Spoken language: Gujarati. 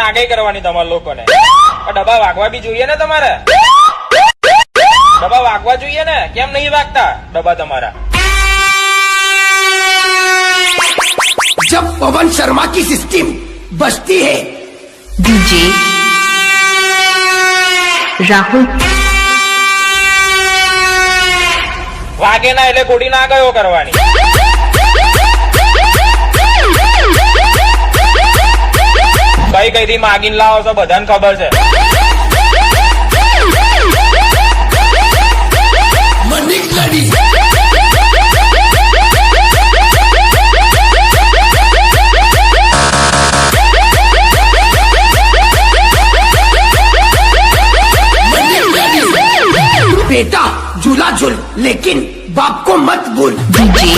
નાગે કરવાની તમારા લોકોને. ડબ્બા વાગવા બી જોઈએ ને તમારે. ડબ્બા વાગવા જોઈએ ને, કેમ નહીં વાગતા ડબ્બા તમારા? जब पवन शर्मा की सिस्टम बजती है डीजे राहुल વાગે ના એટલે ગોળી ના ગયો કરવાની. કઈ કઈ થી માગીને લાવો છો બધાને ખબર છે. मनिक लड़ी बेटा झूला झूल लेकिन बाप को मत भूल। डीजे